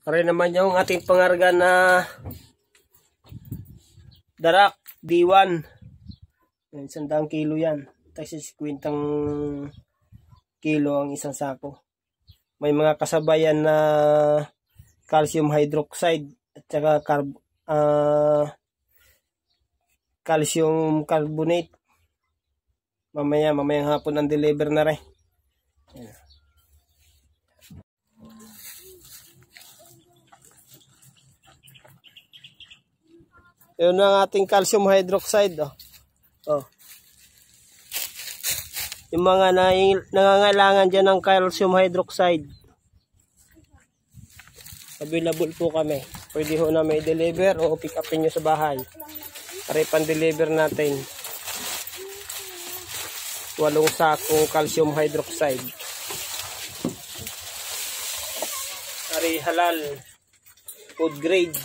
Pare naman yung ating pangarga na darak D1. 100 kilo yan. Tapos 50 kilo ang isang sako. May mga kasabayan na calcium hydroxide at saka calcium carbonate. Mamayang hapon ang deliver na rin. Ayan. Yun ang ating calcium hydroxide. Oh. Yung mga nangangailangan dyan ng calcium hydroxide, available po kami. Pwede ho na may deliver o pick upin nyo sa bahay. Para pan-deliver natin 8 sakong calcium hydroxide. Ari halal, food grade.